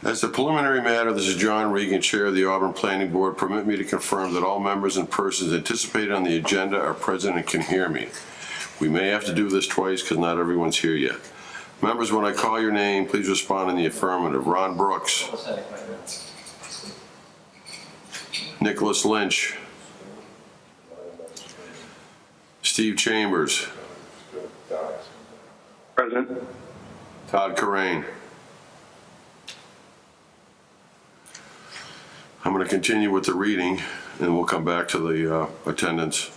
As a preliminary matter, this is John Regan, Chair of the Auburn Planning Board. Permit me to confirm that all members and persons anticipated on the agenda are present and can hear me. We may have to do this twice because not everyone's here yet. Members, when I call your name, please respond in the affirmative. Ron Brooks. Nicholas Lynch. Steve Chambers. Present. Todd Corain. I'm going to continue with the reading, and we'll come back to the attendance.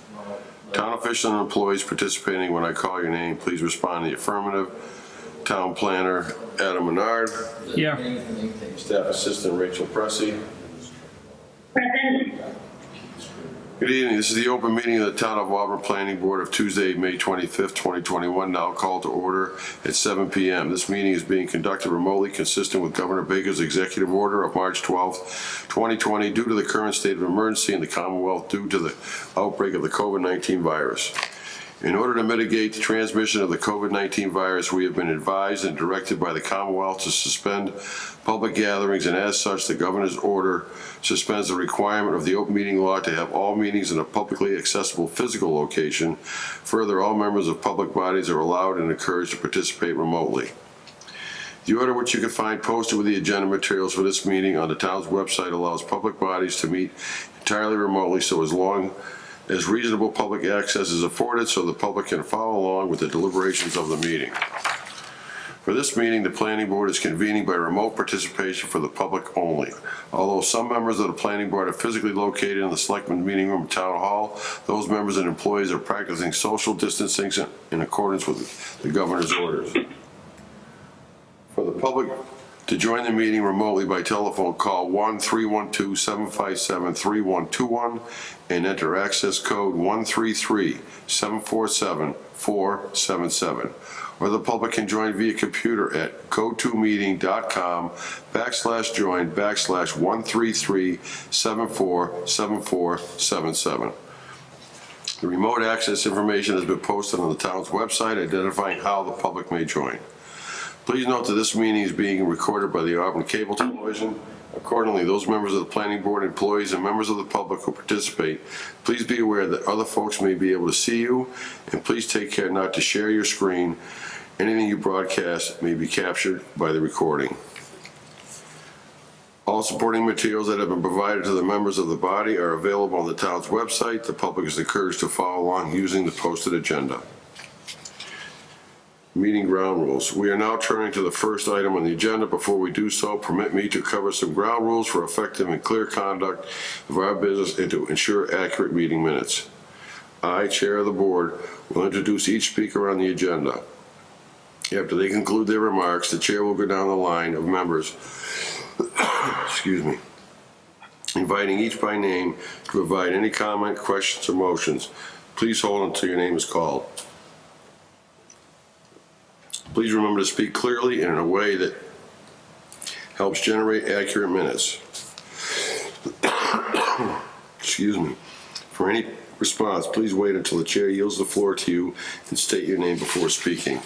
Town officials and employees participating when I call your name, please respond in the affirmative. Town planner Adam Menard. Here. Staff assistant Rachel Pressey. Present. Good evening. This is the open meeting of the Town of Auburn Planning Board of Tuesday, May 25th, 2021, now called to order at 7 p.m. This meeting is being conducted remotely consistent with Governor Baker's executive order of March 12th, 2020, due to the current state of emergency in the Commonwealth due to the outbreak of the COVID-19 virus. In order to mitigate the transmission of the COVID-19 virus, we have been advised and directed by the Commonwealth to suspend public gatherings, and as such, the governor's order suspends the requirement of the open meeting law to have all meetings in a publicly accessible physical location. Further, all members of public bodies are allowed and encouraged to participate remotely. The order, which you can find posted with the agenda materials for this meeting on the town's website, allows public bodies to meet entirely remotely so as long as reasonable public access is afforded so the public can follow along with the deliberations of the meeting. For this meeting, the Planning Board is convening by remote participation for the public only. Although some members of the Planning Board are physically located in the Selectmen's meeting room at Town Hall, those members and employees are practicing social distancing in accordance with the Governor's orders. For the public to join the meeting remotely by telephone, call 1-312-757-3121 and enter access code 133-747-477. Or the public can join via computer at gotomeeting.com/join/133-747477. The remote access information has been posted on the town's website identifying how the public may join. Please note that this meeting is being recorded by the Auburn Cable Television. Accordingly, those members of the Planning Board, employees, and members of the public who participate, please be aware that other folks may be able to see you, and please take care not to share your screen. Anything you broadcast may be captured by the recording. All supporting materials that have been provided to the members of the body are available on the town's website. The public is encouraged to follow along using the posted agenda. Meeting ground rules. We are now turning to the first item on the agenda. Before we do so, permit me to cover some ground rules for effective and clear conduct of our business and to ensure accurate meeting minutes. I, Chair of the Board, will introduce each speaker on the agenda. After they conclude their remarks, the Chair will go down the line of members, excuse me, inviting each by name to provide any comment, questions, or motions. Please hold until your name is called. Please remember to speak clearly and in a way that helps generate accurate minutes. Excuse me. For any response, please wait until the chair yields the floor to you and state your name before speaking.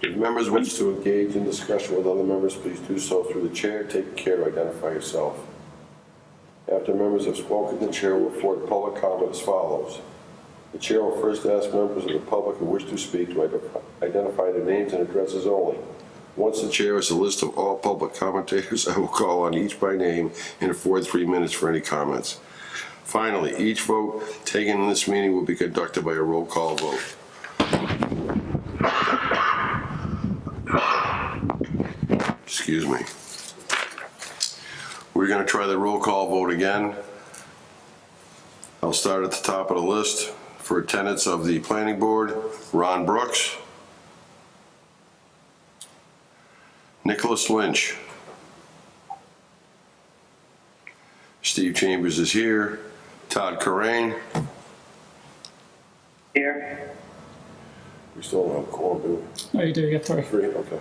If members wish to engage in discussion with other members, please do so through the chair. Take care to identify yourself. After members have spoken, the chair will afford public comment as follows. The chair will first ask members of the public who wish to speak to identify their names and addresses only. Once the chair has a list of all public commentators, I will call on each by name and afford 3 minutes for any comments. Finally, each vote taken in this meeting will be conducted by a roll call vote. Excuse me. We're going to try the roll call vote again. I'll start at the top of the list. For attendance of the Planning Board, Ron Brooks, Nicholas Lynch, Steve Chambers is here, Todd Corain. Here. We still don't have a quorum, do we? Oh, you do get 3. 3, okay.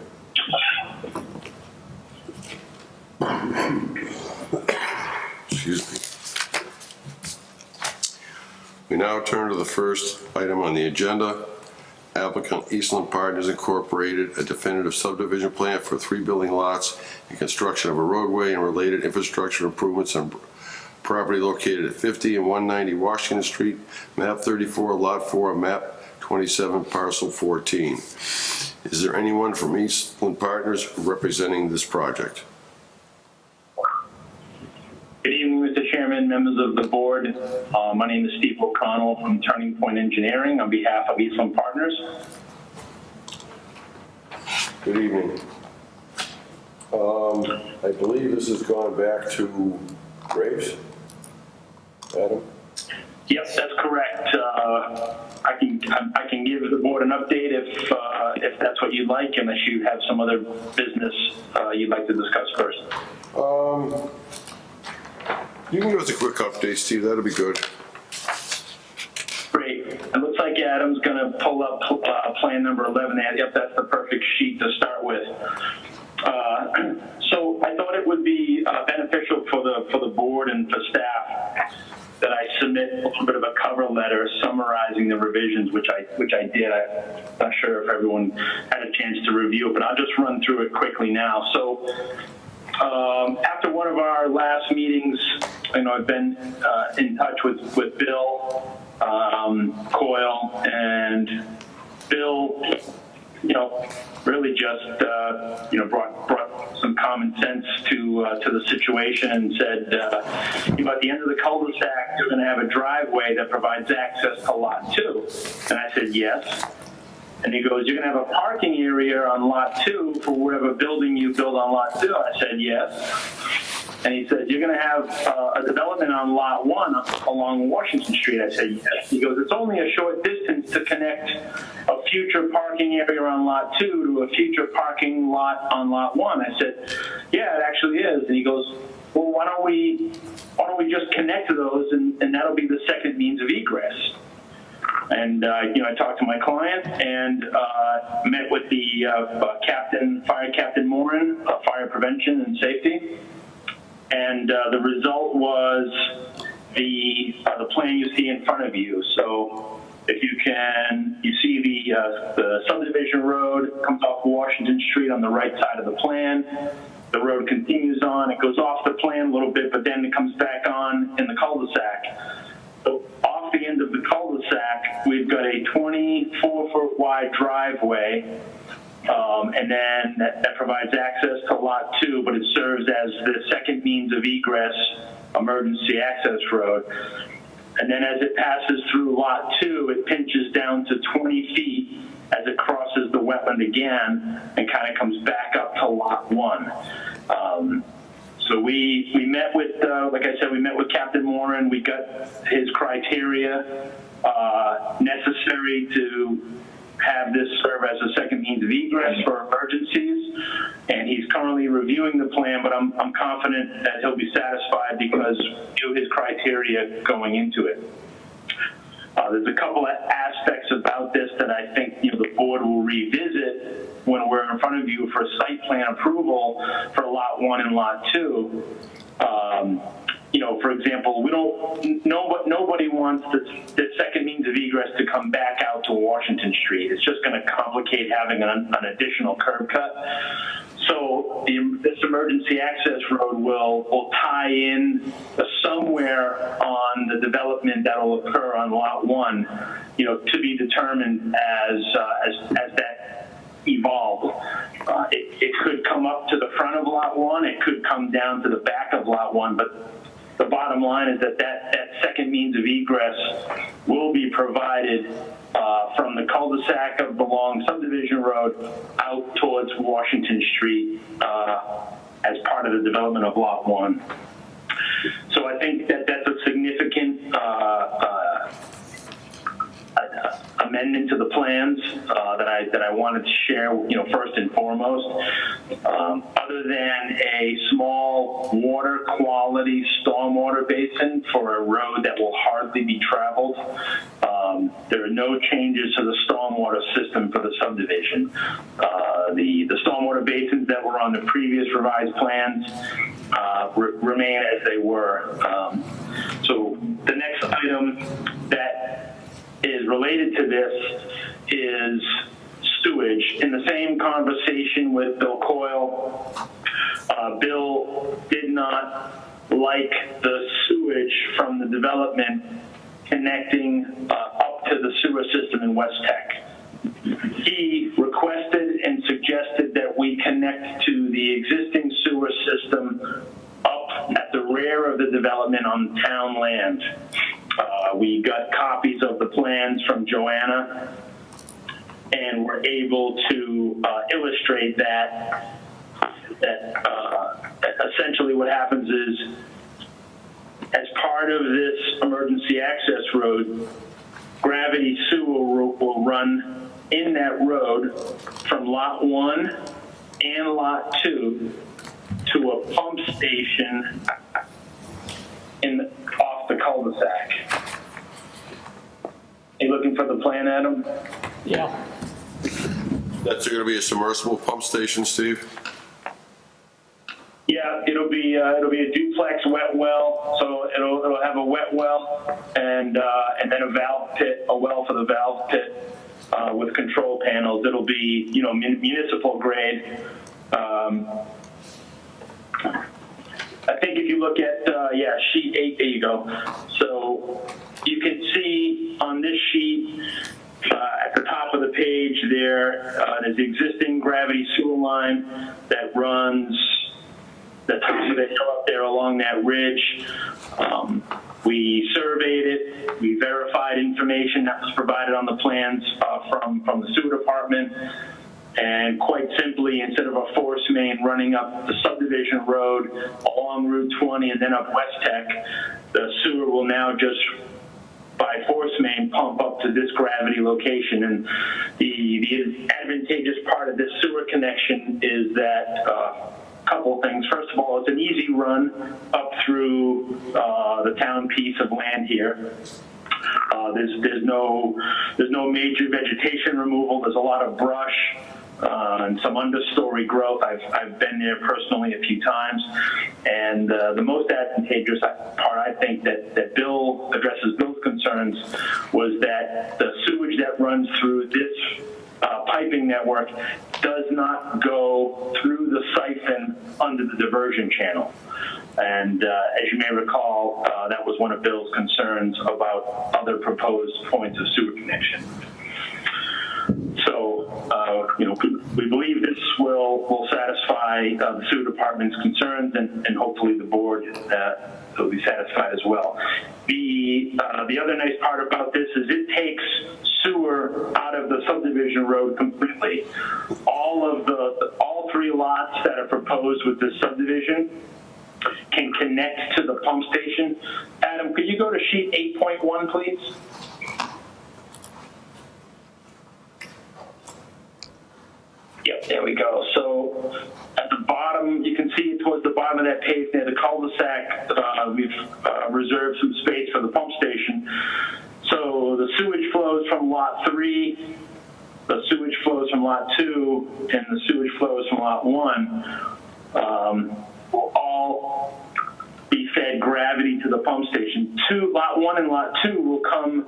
Excuse me. We now turn to the first item on the agenda. applicant Eastland Partners Incorporated, a definitive subdivision plan for 3 building lots and construction of a roadway and related infrastructure improvements on property located at 50 and 190 Washington Street, map 34, lot 4, map 27, parcel 14. Is there anyone from Eastland Partners representing this project? Good evening, Mr. Chairman, members of the board. My name is Steve O'Connell from Turning Point Engineering on behalf of Eastland Partners. Good evening. I believe this has gone back to Graves. Adam? Yep, that's correct. I can give the board an update if that's what you'd like, unless you have some other business you'd like to discuss first. You can give us a quick update, Steve. That'll be good. Great. It looks like Adam's going to pull up plan number 11. Yep, that's the perfect sheet to start with. So I thought it would be beneficial for the board and for staff that I submit a little bit of a cover letter summarizing the revisions, which I did. I'm not sure if everyone had a chance to review it, but I'll just run through it quickly now. So after one of our last meetings, I've been in touch with Bill Coyle, and Bill, really just brought some common sense to the situation and said, at the end of the cul-de-sac, you're going to have a driveway that provides access to lot 2. And I said, yes. And he goes, you're going to have a parking area on lot 2 for whatever building you build on lot 2. I said, yes. And he said, you're going to have a development on lot 1 along Washington Street. I said, yes. He goes, it's only a short distance to connect a future parking area on lot 2 to a future parking lot on lot 1. I said, yeah, it actually is. And he goes, well, why don't we just connect to those, and that'll be the second means of egress. And, I talked to my client and met with the Fire Captain Morin, Fire Prevention and Safety. And the result was the plan you see in front of you. So if you see the subdivision road comes off Washington Street on the right side of the plan. The road continues on. It goes off the plan a little bit, but then it comes back on in the cul-de-sac. So off the end of the cul-de-sac, we've got a 24-foot wide driveway, and then that provides access to lot 2, but it serves as the second means of egress, emergency access road. And then as it passes through lot 2, it pinches down to 20 feet as it crosses the wetland again and kind of comes back up to lot 1. So we met with, like I said, we met with Captain Morin. We got his criteria necessary to have this serve as a second means of egress for emergencies. And he's currently reviewing the plan, but I'm confident that he'll be satisfied because of his criteria going into it. There's a couple of aspects about this that I think the board will revisit when we're in front of you for site plan approval for lot 1 and lot 2. For example, nobody wants the second means of egress to come back out to Washington Street. It's just going to complicate having an additional curb cut. So this emergency access road will tie in somewhere on the development that will occur on lot 1, to be determined as that evolves. It could come up to the front of lot 1. It could come down to the back of lot 1, but the bottom line is that second means of egress will be provided from the cul-de-sac of the long subdivision road out towards Washington Street as part of the development of lot 1. So I think that that's a significant amendment to the plans that I wanted to share, first and foremost. Other than a small water quality stormwater basin for a road that will hardly be traveled, there are no changes to the stormwater system for the subdivision. The stormwater basins that were on the previous revised plans remain as they were. So the next item that is related to this is sewage. In the same conversation with Bill Coyle, Bill did not like the sewage from the development connecting up to the sewer system in West Tech. He requested and suggested that we connect to the existing sewer system up at the rear of the development on town land. We got copies of the plans from Joanna and were able to illustrate that essentially what happens is, as part of this emergency access road, gravity sewer will run in that road from lot 1 and lot 2 to a pump station off the cul-de-sac. You looking for the plan, Adam? Yeah. That's going to be a submersible pump station, Steve? Yeah, it'll be a duplex wet well, so it'll have a wet well and then a valve pit, a well for the valve pit with control panels. It'll be municipal grade. I think if you look at sheet 8, there you go. So you can see on this sheet at the top of the page there's the existing gravity sewer line that runs the top of the hill up there along that ridge. We surveyed it. We verified information that was provided on the plans from the sewer department. And quite simply, instead of a force main running up the subdivision road along Route 20 and then up West Tech, the sewer will now just by force main pump up to this gravity location. And the advantageous part of this sewer connection is that couple of things. First of all, it's an easy run up through the town piece of land here. There's no major vegetation removal. There's a lot of brush and some understory growth. I've been there personally a few times, and the most advantageous part, I think, that Bill addresses Bill's concerns was that the sewage that runs through this piping network does not go through the siphon under the diversion channel. And as you may recall, that was one of Bill's concerns about other proposed points of sewer connection. So, we believe this will satisfy the sewer department's concerns, and hopefully the board will be satisfied as well. The other nice part about this is it takes sewer out of the subdivision road completely. All 3 lots that are proposed with this subdivision can connect to the pump station. Adam, could you go to sheet 8.1, please? Yep, there we go. So at the bottom, you can see towards the bottom of that page near the cul-de-sac, we've reserved some space for the pump station. So the sewage flows from lot 3, the sewage flows from lot 2, and the sewage flows from lot 1 will all be fed gravity to the pump station. Lot 1 and lot 2 will come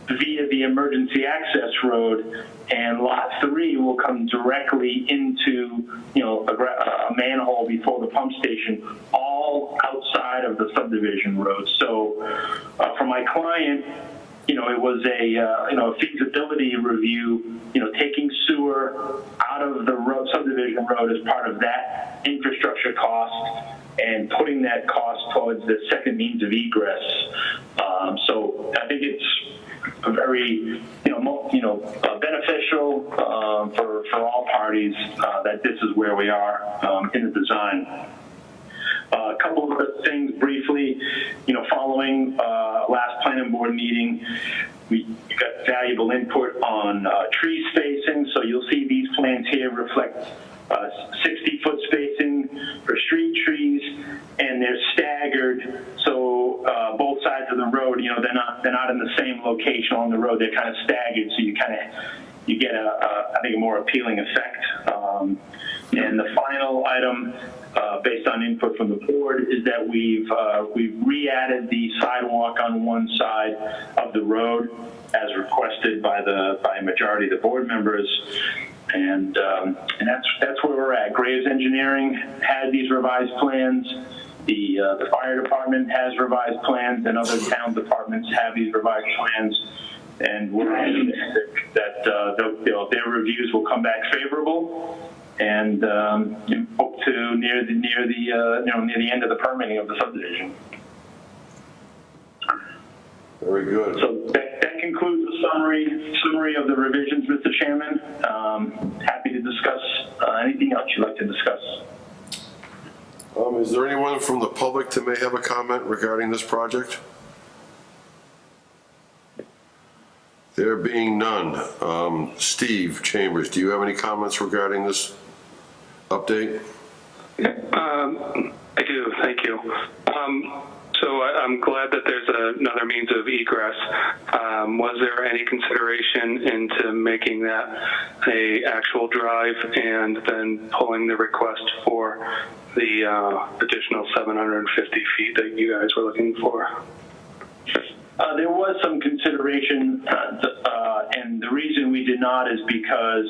via the emergency access road, and lot 3 will come directly into a manhole before the pump station, all outside of the subdivision road. So for my client, it was a feasibility review, taking sewer out of the subdivision road as part of that infrastructure cost and putting that cost towards the second means of egress. So I think it's a very, beneficial for all parties that this is where we are in the design. A couple of other things briefly, following last planning board meeting, we got valuable input on tree spacing. So you'll see these plans here reflect 60-foot spacing for street trees, and they're staggered. So both sides of the road, they're not in the same location on the road. They're kind of staggered, so you kind of you get I think, a more appealing effect. And the final item, based on input from the board, is that we've re-added the sidewalk on one side of the road as requested by a majority of the board members. And that's where we're at. Graves Engineering has these revised plans. The fire department has revised plans, and other town departments have these revised plans. And we're optimistic that their reviews will come back favorable, and hope to near the end of the permitting of the subdivision. Very good. So that concludes the summary of the revisions, Mr. Chairman. Happy to discuss anything else you'd like to discuss. Is there anyone from the public that may have a comment regarding this project? There being none, Steve Chambers, do you have any comments regarding this update? I do, thank you. So I'm glad that there's another means of egress. Was there any consideration into making that a actual drive and then pulling the request for the additional 750 feet that you guys were looking for? There was some consideration, and the reason we did not is because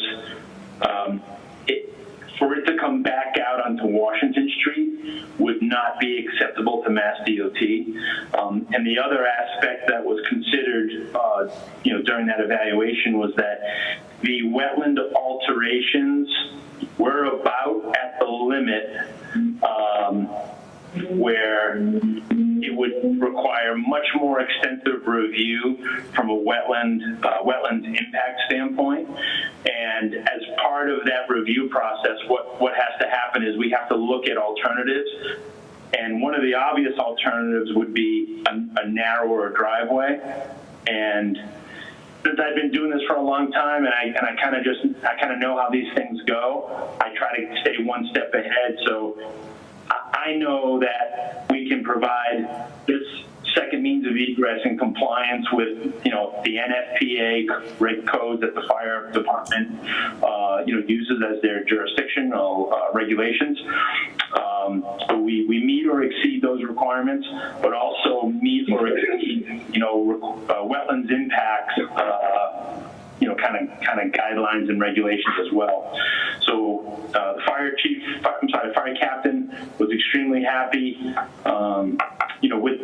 for it to come back out onto Washington Street would not be acceptable to Mass DOT. And the other aspect that was considered, during that evaluation was that the wetland alterations were about at the limit where it would require much more extensive review from a wetlands impact standpoint. And as part of that review process, what has to happen is we have to look at alternatives. And one of the obvious alternatives would be a narrower driveway. And since I've been doing this for a long time, and I kind of know how these things go, I try to stay one step ahead. So I know that we can provide this second means of egress in compliance with, the NFPA reg code that the fire department, uses as their jurisdictional regulations. So we meet or exceed those requirements, but also meet or exceed, wetlands impacts, kind of guidelines and regulations as well. So the fire captain was extremely happy.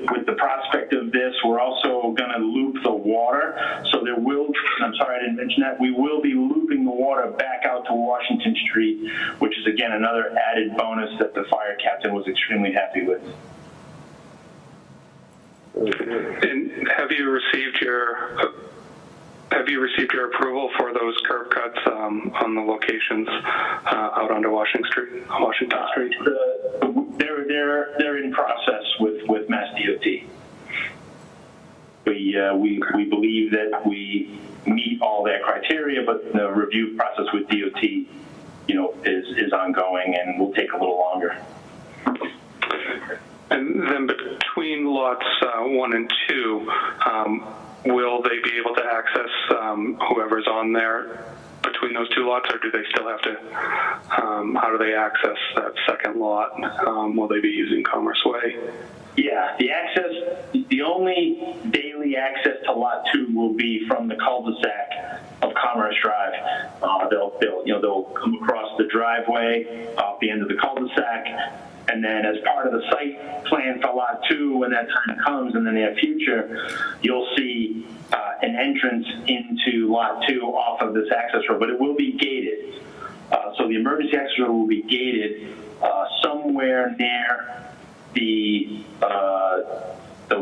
With the prospect of this, we're also going to loop the water. So I'm sorry I didn't mention that, we will be looping the water back out to Washington Street, which is again another added bonus that the fire captain was extremely happy with. And have you received your approval for those curb cuts on the locations out onto Washington Street? They're in process with Mass DOT. We believe that we meet all their criteria, but the review process with DOT, is ongoing and will take a little longer. And then between lots 1 and 2, will they be able to access whoever's on there between those two lots, or do they still have to, how do they access that second lot? Will they be using Commerce Way? Yeah, the only daily access to lot 2 will be from the cul-de-sac of Commerce Drive. They'll come across the driveway off the end of the cul-de-sac, and then as part of the site plan for lot 2, when that time comes in the near future, you'll see an entrance into lot 2 off of this access road, but it will be gated. So the emergency access road will be gated somewhere near the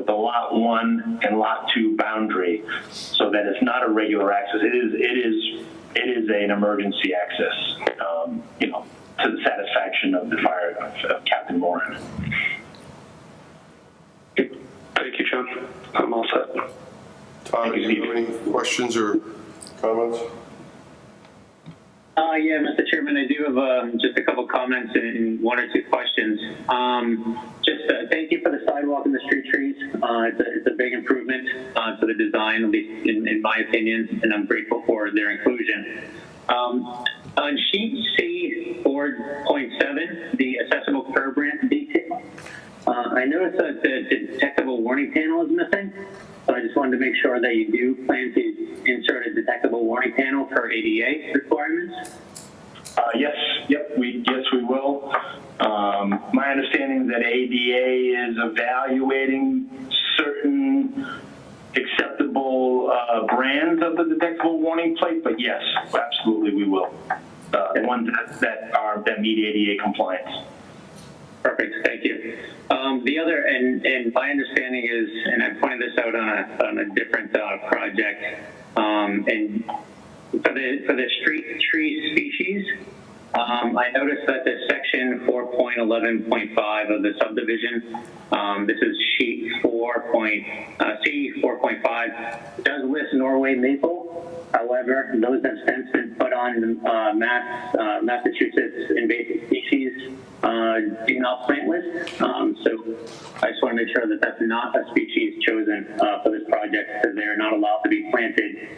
lot 1 and lot 2 boundary, so that it's not a regular access. It is an emergency access, to the satisfaction of the fire of Captain Moran. Thank you, John. I'm all set. Todd, do you have any questions or comments? Yeah, Mr. Chairman, I do have just a couple comments and one or two questions. Thank you for the sidewalk and the street trees. It's a big improvement to the design, at least in my opinion, and I'm grateful for their inclusion. On sheet C 4.7, the accessible curb ramp detail, I noticed that the detectable warning panel is missing. So I just wanted to make sure that you do plan to insert a detectable warning panel per ADA requirements. Yes, we will. My understanding is that ADA is evaluating certain acceptable brands of the detectable warning plate, but yes, absolutely we will. The ones that meet ADA compliance. Perfect, thank you. The other, and my understanding is, and I pointed this out on a different project, and for the street tree species, I noticed that the section 4.11.5 of the subdivision, this is sheet C 4.5, does list Norway maple. However, those have since been put on Massachusetts invasive species do not plant list. So I just want to make sure that that's not a species chosen for this project, because they are not allowed to be planted.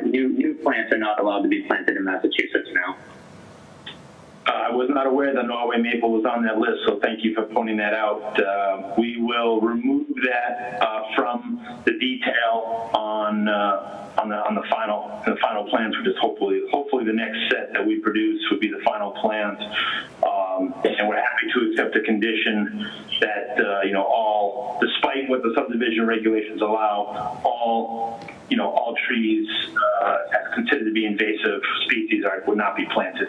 New plants are not allowed to be planted in Massachusetts now. I was not aware that Norway maple was on that list, so thank you for pointing that out. We will remove that from the detail on the final plans, which is hopefully the next set that we produce would be the final plans. And we're happy to accept a condition that all, despite what the subdivision regulations allow, all trees considered to be invasive species would not be planted.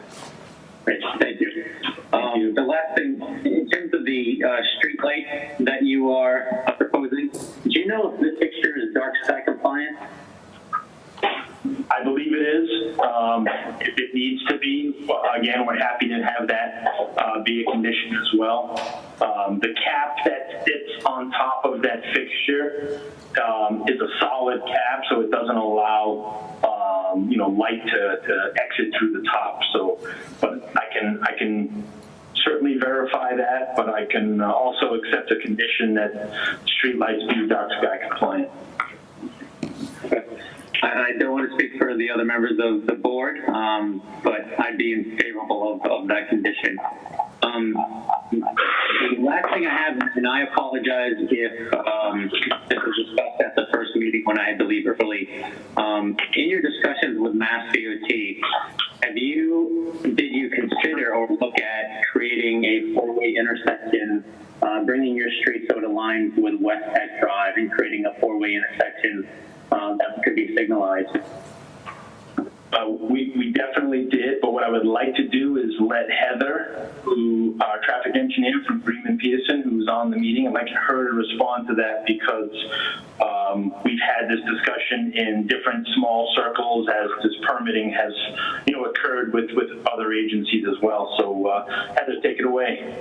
Great, thank you. The last thing, in terms of the street light that you are proposing, do you know if this fixture is dark sky compliant? I believe it is. If it needs to be, again, we're happy to have that be a condition as well. The cap that sits on top of that fixture is a solid cap, so it doesn't allow light to exit through the top. So, but I can certainly verify that, but I can also accept a condition that street lights be dark sky compliant. I don't want to speak for the other members of the board, but I'd be in favorable of that condition. The last thing I have, and I apologize if this was discussed at the first meeting when I had to leave early. In your discussions with Mass DOT, did you consider or look at creating a four-way intersection, bringing your street so it aligns with West Tech Drive and creating a four-way intersection that could be signalized? We definitely did, but what I would like to do is let Heather, our traffic engineer from Greenman Peterson, who's on the meeting, I'd like her to respond to that, because we've had this discussion in different small circles as this permitting has, occurred with other agencies as well. So Heather, take it away.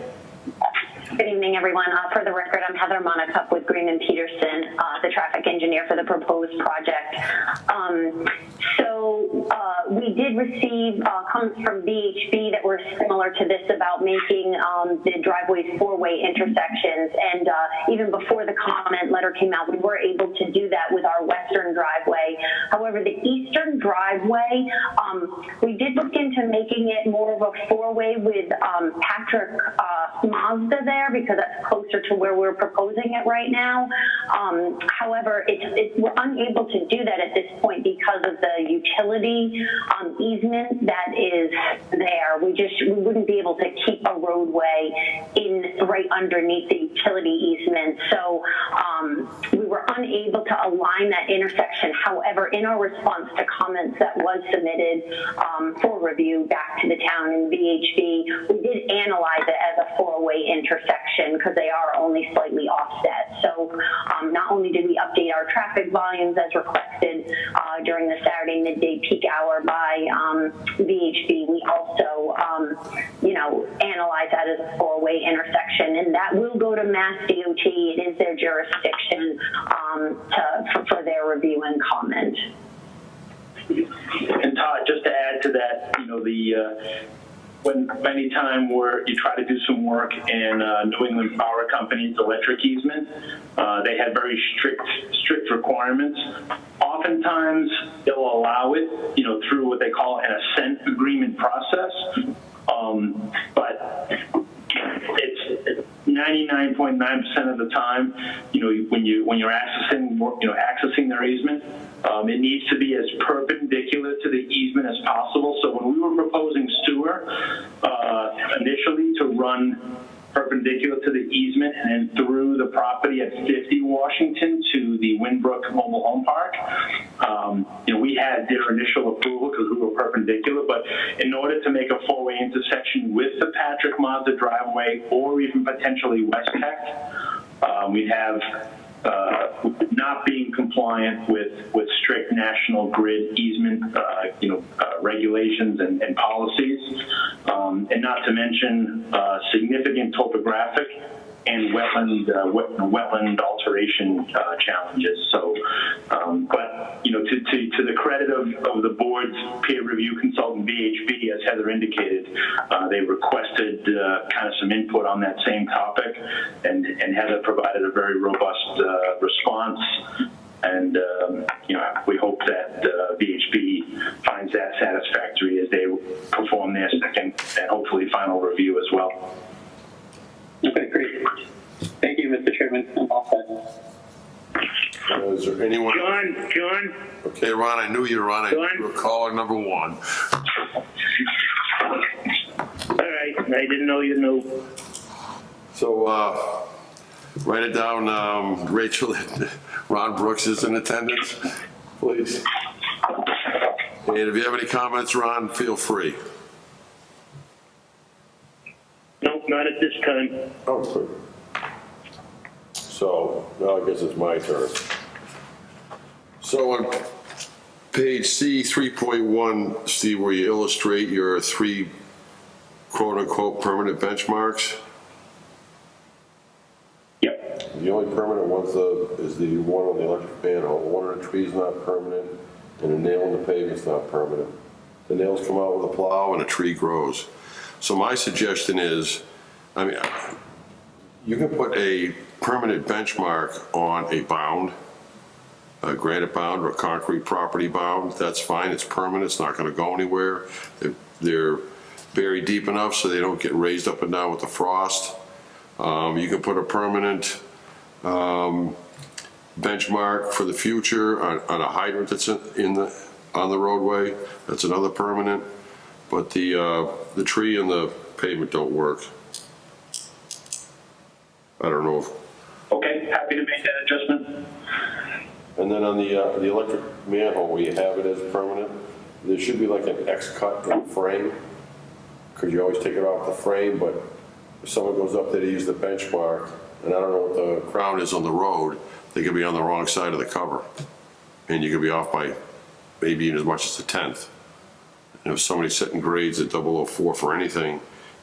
Good evening, everyone. For the record, I'm Heather Monacup with Greenman Peterson, the traffic engineer for the proposed project. We did receive comments from VHB that were similar to this about making the driveways four-way intersections. And even before the comment letter came out, we were able to do that with our western driveway. However, the eastern driveway, we did look into making it more of a four-way with Patrick Mazda there, because that's closer to where we're proposing it right now. However, we're unable to do that at this point because of the utility easement that is there. We wouldn't be able to keep a roadway right underneath the utility easement. So we were unable to align that intersection. However, in our response to comments that was submitted for review back to the town in VHB, we did analyze it as a four-way intersection because they are only slightly offset. So not only did we update our traffic volumes as requested during the Saturday midday peak hour by VHB, we also, analyze that as a four-way intersection, and that will go to Mass DOT. It is their jurisdiction for their review and comment. And Todd, just to add add to that, when anytime where you try to do some work in New England Power Company's electric easement, they had very strict requirements. Oftentimes, they'll allow it, through what they call an assent agreement process. But it's 99.9% of the time, when you're accessing their easement, it needs to be as perpendicular to the easement as possible. So when we were proposing sewer initially to run perpendicular to the easement and then through the property at 50 Washington to the Winbrook Mobile Home Park, we had their initial approval because we were perpendicular, but in order to make a four-way intersection with the Patrick Mazda driveway or even potentially West Tech, we'd have not being compliant with strict national grid easement, regulations and policies, and not to mention significant topographic and wetland alteration challenges. So, but to the credit of the board's peer review consultant VHB, as Heather indicated, they requested kind of some input on that same topic, and Heather provided a very robust response. And we hope that VHB finds that satisfactory as they perform their second and hopefully final review as well. Okay, great. Thank you, Mr. Chairman. I'm all set. Is there anyone? John? Okay, Ron, I knew you were on. I knew John? you were caller number one. All right, I didn't know you knew. So, write it down, Rachel, Ron Brooks is in attendance, please. And if you have any comments, Ron, feel free. Nope, not at this time. Oh, good. So, now I guess it's my turn. So on page C 3.1, Steve, where you illustrate your three quote-unquote permanent benchmarks, Yep. the only permanent one's is the one on the electric manhole. One of the trees not permanent, and a nail in the pavement's not permanent. The nails come out with a plow, and a tree grows. So my suggestion is, you can put a permanent benchmark on a bound, a granite bound or a concrete property bound. That's fine. It's permanent. It's not going to go anywhere. They're buried deep enough so they don't get raised up and down with the frost. You can put a permanent benchmark for the future on a hydrant that's on the roadway. That's another permanent. But the tree and the pavement don't work. I don't know. Okay, happy to make that adjustment. And then on the electric manhole, where you have it as permanent, there should be like an X cut in the frame, because you always take it off the frame, but if someone goes up there to use the benchmark, and I don't know what the crown is on the road, they could be on the wrong side of the cover. And you could be off by maybe even as much as a tenth. And if somebody's setting grades at 004 for anything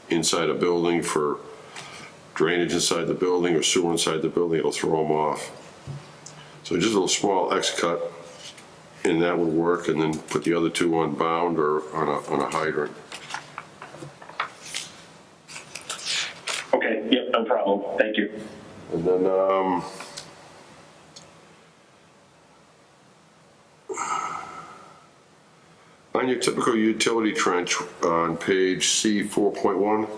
inside a building, for drainage inside the building or sewer inside the building, it'll throw them off. So just a little small X cut, and that would work, and then put the other two on bound or on a hydrant. Okay, yep, no problem. Thank you. And then, on your typical utility trench on page C 4.1,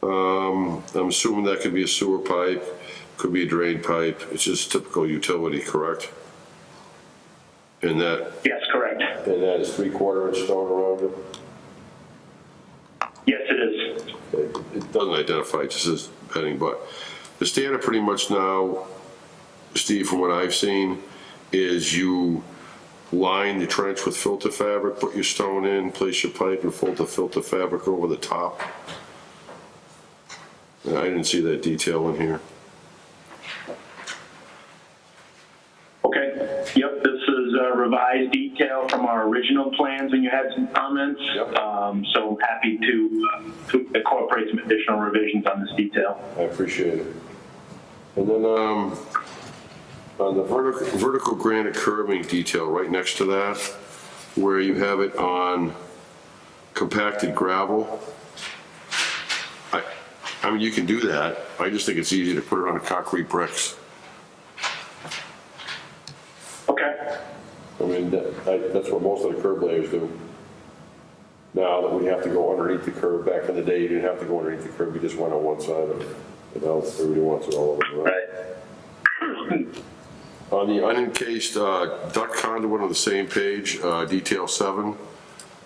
I'm assuming that could be a sewer pipe, could be a drain pipe. It's just typical utility, correct? And that, Yes, correct. and that is 3/4 inch stone around it? Yes, it is. It doesn't identify, it just says bedding, but the standard pretty much now, Steve, from what I've seen, is you line the trench with filter fabric, put your stone in, place your pipe, and fold the filter fabric over the top. And I didn't see that detail in here. Okay, yep, this is a revised detail from our original plans, and you had some comments. Yep. So happy to incorporate some additional revisions on this detail. I appreciate it. And then on the vertical granite curbing detail right next to that, where you have it on compacted gravel. I mean, you can do that. I just think it's easy to put it on concrete bricks. Okay. I mean, that's what most of the curb layers do. Now that we have to go underneath the curb, back in the day, you didn't have to go underneath the curb, you just went on one side of it. And now everybody wants it all over the road. Right. On the unencased duct conduit on the same page, detail 7,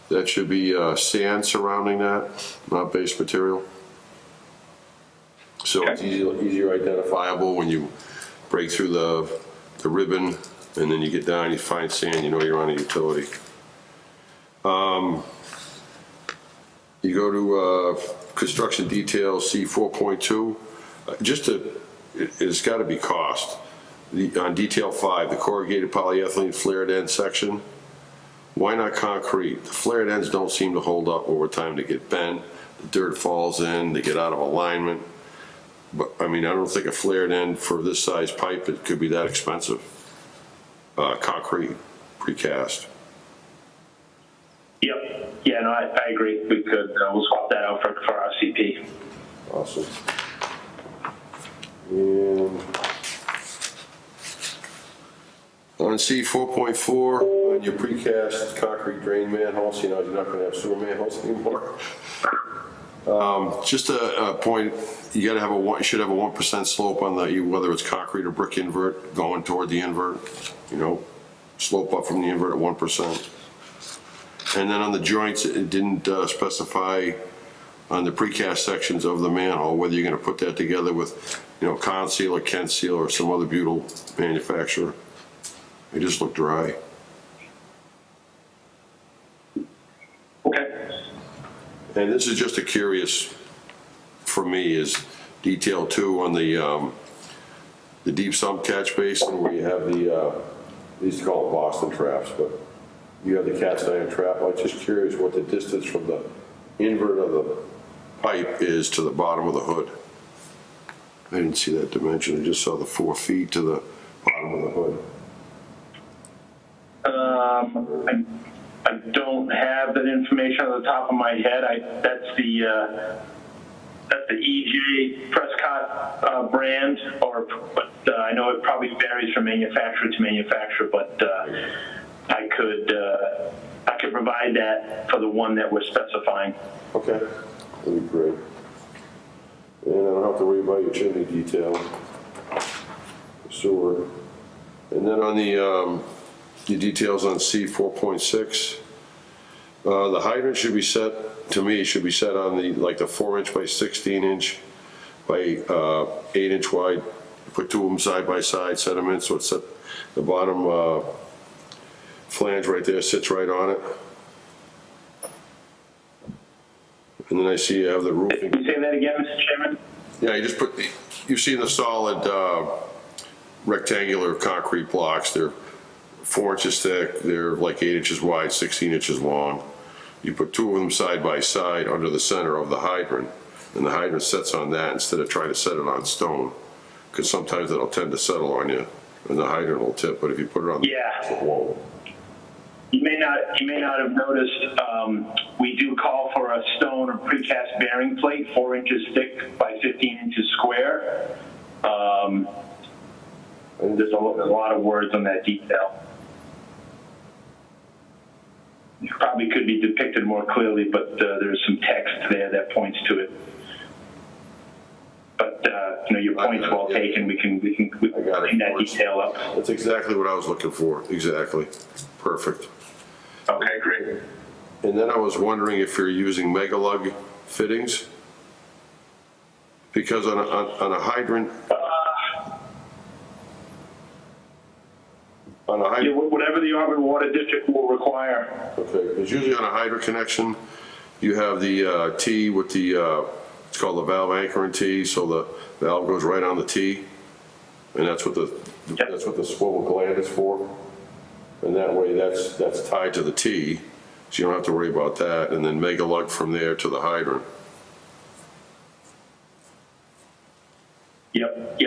that should be sand surrounding that, not base material. So it's easier identifiable when you break through the ribbon and then you get down, you find sand, you know you're on a utility. You go to construction details, C 4.2, it's got to be cost. On detail 5, the corrugated polyethylene flared end section, why not concrete? The flared ends don't seem to hold up over time. They get bent, the dirt falls in, they get out of alignment. But I mean, I don't think a flared end for this size pipe, it could be that expensive. Concrete, precast. Yep. Yeah, no, I agree. We could, we'll swap that out for RCP. Awesome. And on C 4.4, on your precast concrete drain manholes, you know, you're not gonna have sewer manholes anymore. Just a point, you gotta have you should have a 1% slope on whether it's concrete or brick invert going toward the invert, you know, slope up from the invert at 1%. And then on the joints, it didn't specify on the precast sections of the manhole whether you're gonna put that together with, you know, Conceal or Kent Seal or some other butyl manufacturer. It just looked dry. Okay. And this is just a curious, for me, is detail 2 on the deep sump catch basin where you have they used to call it Boston traps, but you have the cast iron trap. I'm just curious what the distance from the invert of the pipe is to the bottom of the hood. I didn't see that dimension. I just saw the 4 feet to the bottom of the hood. I don't have that information on the top of my head. That's the EJ Prescott brand, but I know it probably varies from manufacturer to manufacturer. But I could provide that for the one that we're specifying. Okay, that'd be great. And I don't have to worry about your chimney detail, sewer. And then on the details on C 4.6, the hydrant should be set, to me, should be set on the 4-inch by 16-inch by 8-inch wide. Put 2 of them side by side, set them in so it's at the bottom flange right there, sits right on it. And then I see you have the roofing. Can you say that again, Mr. Chairman? Yeah, you just put you've seen the solid rectangular concrete blocks. They're 4 inches thick, they're like 8 inches wide, 16 inches long. You put 2 of them side by side under the center of the hydrant, and the hydrant sets on that instead of trying to set it on stone, because sometimes it'll tend to settle on you, and the hydrant will tip. But if you put it on the wall, You may not have noticed, we do call for a stone or precast bearing plate, 4 inches thick by 15 inches square. There's a lot of words on that detail. It probably could be depicted more clearly, but there's some text there that points to it. But your point's well taken. We can clean that detail up. That's exactly what I was looking for. Exactly, perfect. Okay, great. And then I was wondering if you're using Megalug fittings, because on a hydrant. Yeah, whatever the Auburn Water District will require. Okay, because usually on a hydrant connection, you have the T with the, it's called the valve anchoring T, so the valve goes right on the T, and that's what the swivel gland is for. And that way, that's tied to the T, so you don't have to worry about that. And then Megalug from there to the hydrant. Yep.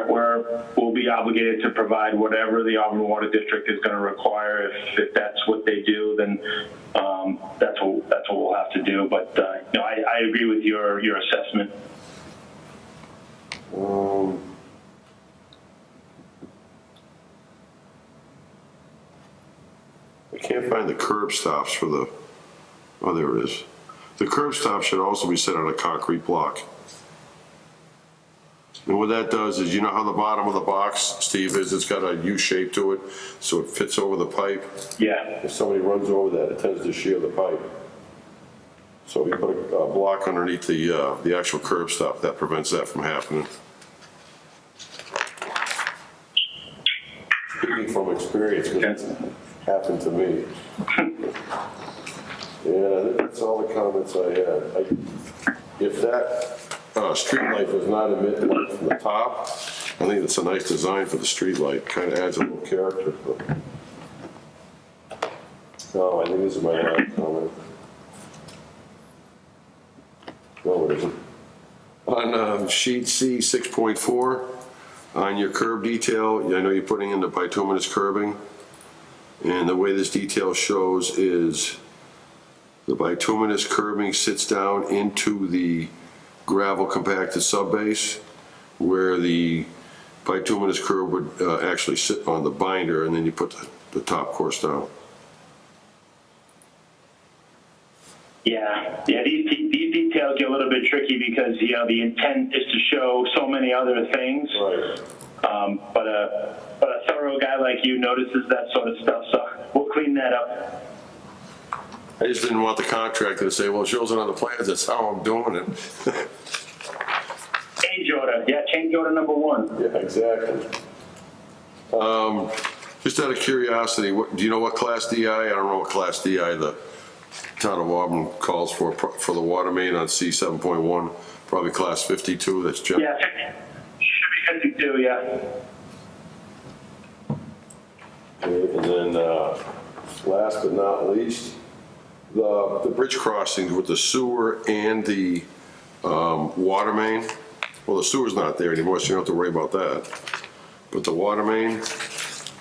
We're will be obligated to provide whatever the Auburn Water District is going to require. If that's what they do, then that's what we'll have to do. But no, I agree with your assessment. I can't find the curb stops for the, oh, there it is. The curb stop should also be set on a concrete block. And what that does is, you know how the bottom of the box, Steve, is? It's got a U shape to it, so it fits over the pipe. Yeah. If somebody runs over that, it tends to shear the pipe. So we put a block underneath the actual curb stop that prevents that from happening. Speaking from experience, because it's happened to me. Yeah, that's all the comments I had. If that street light does not emit light from the top, I think it's a nice design for the street light. Kind of adds a little character. But no, I think this is my last comment. No, it isn't. On sheet C 6.4, on your curb detail, I know you're putting in the bituminous curbing, and the way this detail shows is the bituminous curbing sits down into the gravel compacted subbase, where the bituminous curb would actually sit on the binder, and then you put the top course down. Yeah, these details get a little bit tricky because, you know, the intent is to show so many other things. Right. But a thorough guy like you notices that sort of stuff, so we'll clean that up. I just didn't want the contractor to say, well, it shows it on the plans, that's how I'm doing it. Change order. Yeah, change order number 1. Yeah, exactly. Just out of curiosity, do you know what class DI? I don't know what class DI the town of Auburn calls for the water main on C7.1, probably class 52, that's general. Yeah, should be 52, yeah. Okay, and then, last but not least, the bridge crossings with the sewer and the water main. Well, the sewer's not there anymore, so you don't have to worry about that. But the water main,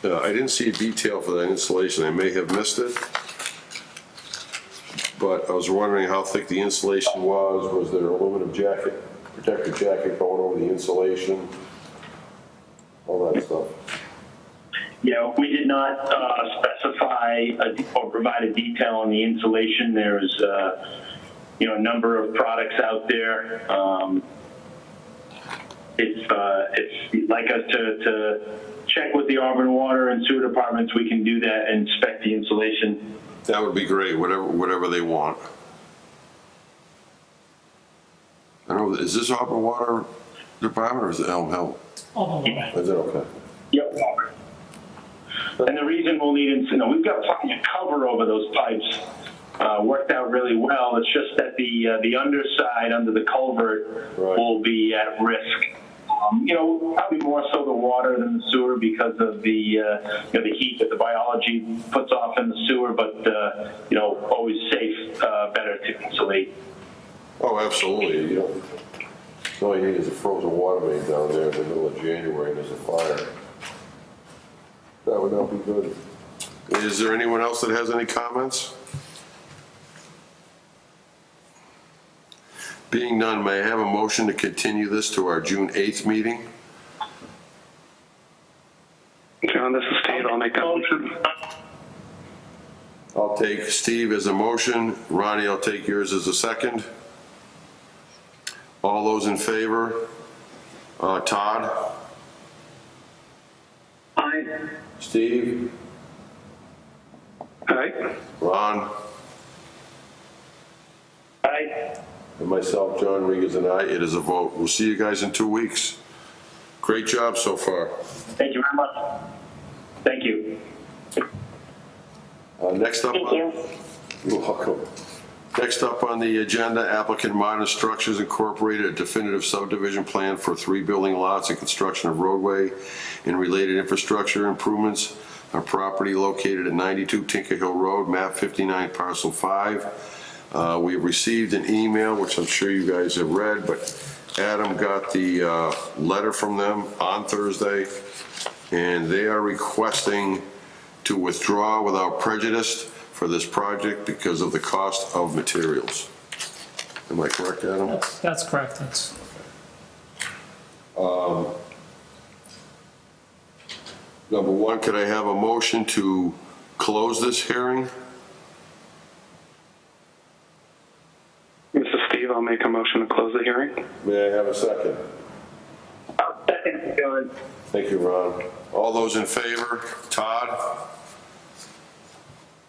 I didn't see a detail for that installation. I may have missed it. But I was wondering how thick the insulation was. Was there aluminum jacket, protective jacket going over the insulation? All that stuff. Yeah, we did not specify or provide a detail on the insulation. There's, you know, a number of products out there. It's like us to check with the Auburn Water and Sewer Departments. We can do that and inspect the insulation. That would be great, whatever they want. I don't know, is this Auburn Water Department or is it Elm Hill? Auburn Water. Is it okay? Yep. And the reason we'll need, you know, we've got plenty of cover over those pipes. Worked out really well. It's just that the underside under the culvert will be at risk. You know, probably more so the water than the sewer because of the you know, the heat that the biology puts off in the sewer. But you know, always safe, better to insulate. Oh, absolutely. You know, all you need is a frozen water main down there in the middle of January and there's a fire. That would not be good. Is there anyone else that has any comments? Being none, may I have a motion to continue this to our June 8th meeting? John, this is Steve. I'll make that motion. I'll take Steve as a motion. Ronnie, I'll take yours as a second. All those in favor? Todd? Aye. Steve? Aye. Ron? Aye. And myself, John Regan, and I. It is a vote. We'll see you guys in 2 weeks. Great job so far. Thank you very much. Thank you. Next up. Thank you. You're welcome. Next up on the agenda, applicant Modern Structures Incorporated, a definitive subdivision plan for 3 building lots and construction of roadway and related infrastructure improvements on property located at 92 Tinker Hill Road, map 59, parcel 5. We have received an email, which I'm sure you guys have read, but Adam got the letter from them on Thursday, and they are requesting to withdraw without prejudice for this project because of the cost of materials. Am I correct, Adam? That's correct. That's Number one, could I have a motion to close this hearing? This is Steve. I'll make a motion to close the hearing. May I have a second? Second, John. Thank you, Ron. All those in favor? Todd?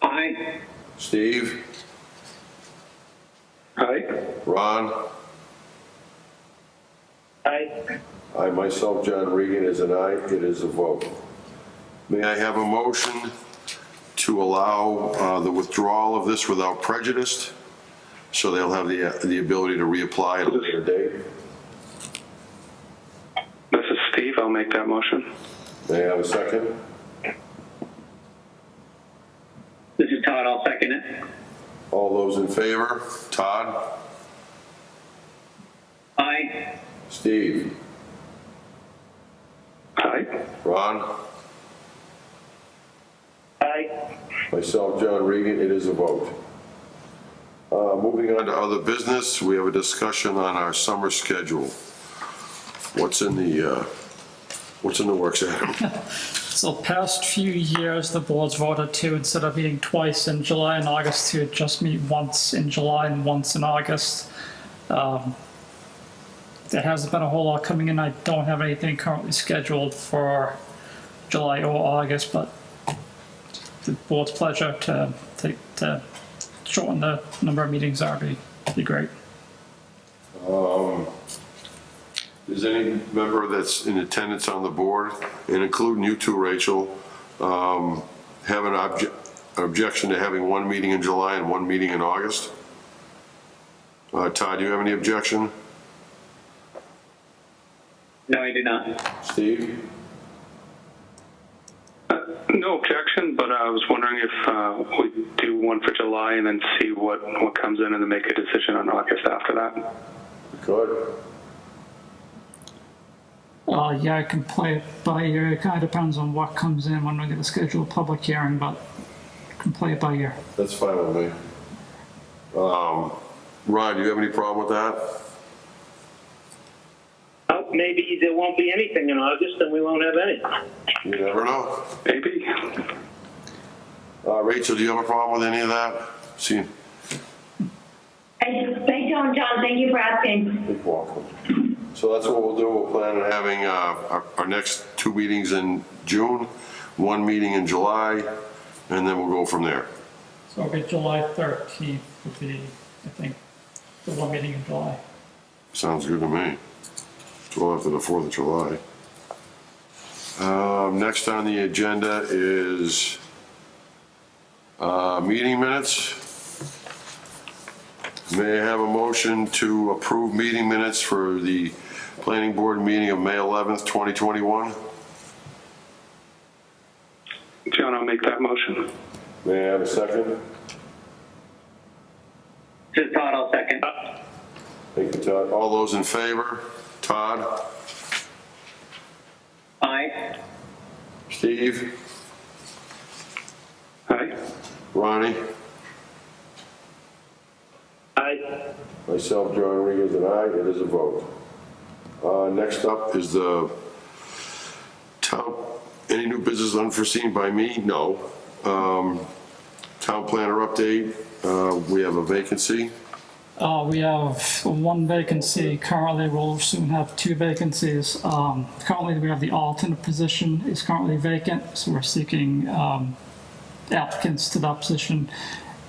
Aye. Steve? Aye. Ron? Aye. I myself, John Regan, is an aye. It is a vote. May I have a motion to allow the withdrawal of this without prejudice, so they'll have the ability to reapply at a later date? This is Steve. I'll make that motion. May I have a second? This is Todd. I'll second it. All those in favor? Todd? Aye. Steve? Aye. Ron? Aye. Myself, John Regan, it is a vote. Moving on to other business, we have a discussion on our summer schedule. What's in the works, Adam? so past few years, the board's voted to, instead of meeting twice in July and August, to just meet once in July and once in August. There hasn't been a whole lot coming in. I don't have anything currently scheduled for July or August, but the board's pleasure to shorten the number of meetings be great. Does any member that's in attendance on the board, and including you two, Rachel, have an objection to having one meeting in July and one meeting in August? Todd, do you have any objection? No, I do not. Steve? No objection, but I was wondering if we do one for July and then see what comes in and then make a decision on August after that. Good. Yeah, I can play it by ear. It kind of depends on what comes in when we get a scheduled public hearing, but I can play it by ear. That's fine with me. Ron, do you have any problem with that? Oh, maybe there won't be anything in August and we won't have any. You never know. Maybe. Rachel, do you have a problem with any of that? See, I don't, John. Thank you for asking. you're welcome. So that's what we'll do. We'll plan on having our next two meetings in June, one meeting in July, and then we'll go from there. So it'll be July 13th would be, I think, the one meeting in July. Sounds good to me. Well, after the 4th of July. Next on the agenda is meeting minutes. May I have a motion to approve meeting minutes for the planning board meeting of May 11th, 2021? John, I'll make that motion. May I have a second? This is Todd. I'll second. Thank you, Todd. All those in favor? Todd? Aye. Steve? Aye. Ronnie? Aye. Myself, John Regan, is an aye. It is a vote. Next up is the town, any new business unforeseen by me? No. Town planner update. We have a vacancy. We have one vacancy currently. We'll soon have two vacancies. Currently, we have the alternate position is currently vacant, so we're seeking applicants to that position.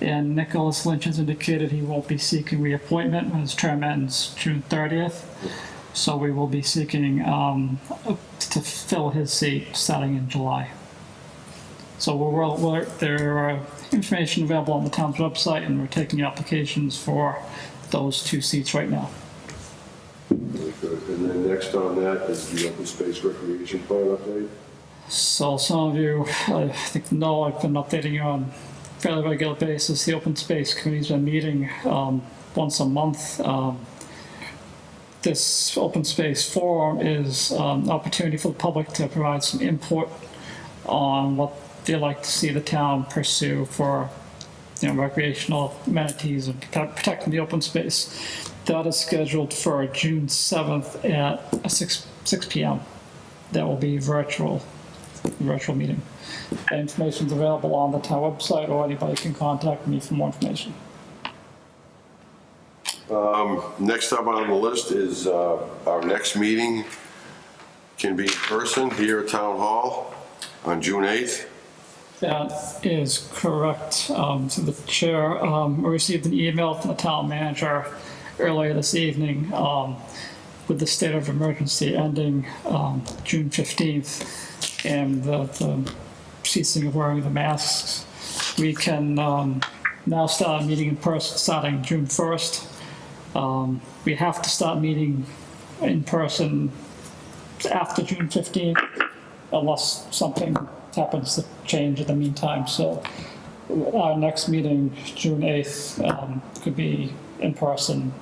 And Nicholas Lynch has indicated he won't be seeking reappointment when his term ends June 30th. So we will be seeking to fill his seat starting in July. So there are information available on the town's website, and we're taking applications for those two seats right now. Very good. And then next on that is the open space recreation plan update. So some of you, I think, know I've been updating you on a fairly regular basis. The open space committee's been meeting once a month. this open space forum is an opportunity for the public to provide some input on what they like to see the town pursue for, recreational amenities and protecting the open space. That is scheduled for June 7th at 6 p.m. That will be virtual meeting. The information is available on the town website, or anybody can contact me for more information. Next up on the list is our next meeting can be in person here at Town Hall on June 8th. That is correct. So the chair received an email from the town manager earlier this evening with the state of emergency ending June 15th and the ceasing of wearing the masks. We can now start meeting in person starting June 1st. We have to start meeting in person after June 15th unless something happens to change in the meantime. So our next meeting, June 8th, could be in person,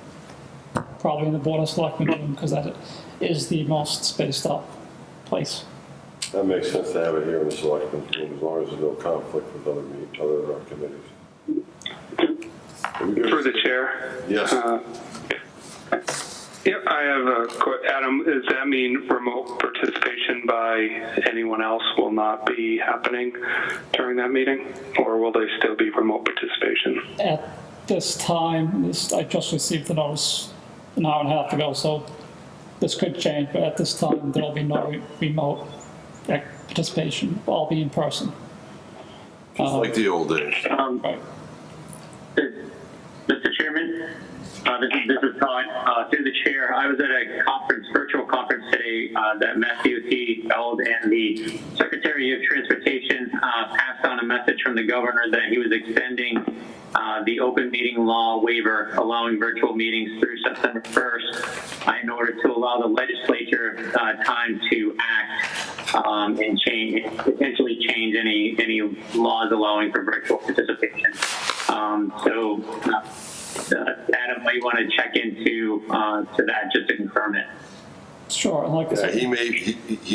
probably in the Board of Selectmen room, because that is the most spaced out place. That makes sense to have it here in the selectmen's room, as long as there's no conflict with other committees. Through the chair. Yes. Yep, I have a Adam, does that mean remote participation by anyone else will not be happening during that meeting? Or will they still be remote participation? At this time, I just received the notice an hour and a half ago, so this could change, but at this time, there'll be no remote participation. All be in person. Just like the old days. Right. Mr. Chairman, this is Todd. Through the chair, I was at a virtual conference today that MassDOT held, and the Secretary of Transportation passed on a message from the governor that he was extending the open meeting law waiver, allowing virtual meetings through September 1st in order to allow the legislature time to act and potentially change any laws allowing for virtual participation. Adam, might want to check into to that just to confirm it. Sure, and like I said, He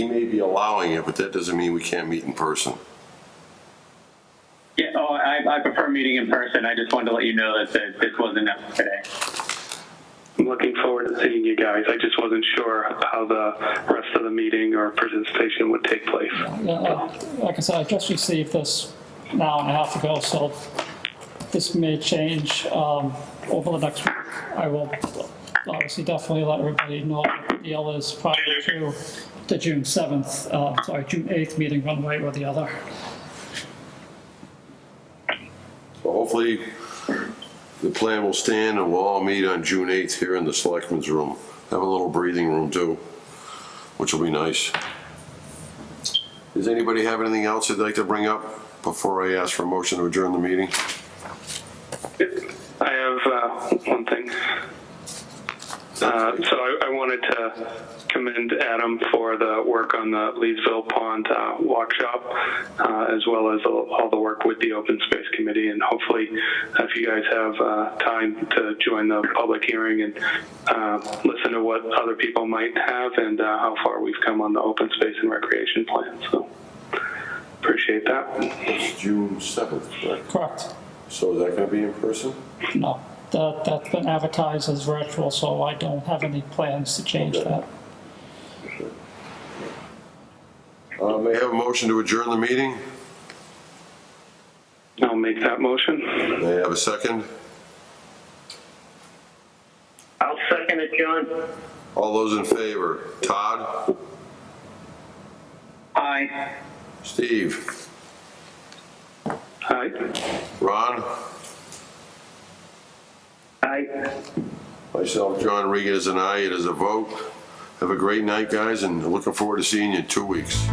may be allowing it, but that doesn't mean we can't meet in person. Yeah, I prefer meeting in person. I just wanted to let you know that this wasn't up today. I'm looking forward to seeing you guys. I just wasn't sure how the rest of the meeting or participation would take place. like I said, I just received this an hour and a half ago, so this may change over the next week. I will obviously definitely let everybody know what the deal is prior to the June 7th, June 8th meeting, one way or the other. So hopefully the plan will stand and we'll all meet on June 8th here in the selectmen's room. Have a little breathing room too, which will be nice. Does anybody have anything else they'd like to bring up before I ask for a motion to adjourn the meeting? I have one thing. So I wanted to commend Adam for the work on the Leesville Pond walk shop, as well as all the work with the Open Space Committee. And hopefully, if you guys have time to join the public hearing and listen to what other people might have and how far we've come on the open space and recreation plan. So appreciate that. It's June 7th, correct? Correct. So is that going to be in person? No, that's been advertised as virtual, so I don't have any plans to change that. May I have a motion to adjourn the meeting? I'll make that motion. May I have a second? I'll second it, John. All those in favor? Todd? Aye. Steve? Aye. Ron? Aye. Myself, John Regan, is an aye. It is a vote. Have a great night, guys, and looking forward to seeing you in 2 weeks.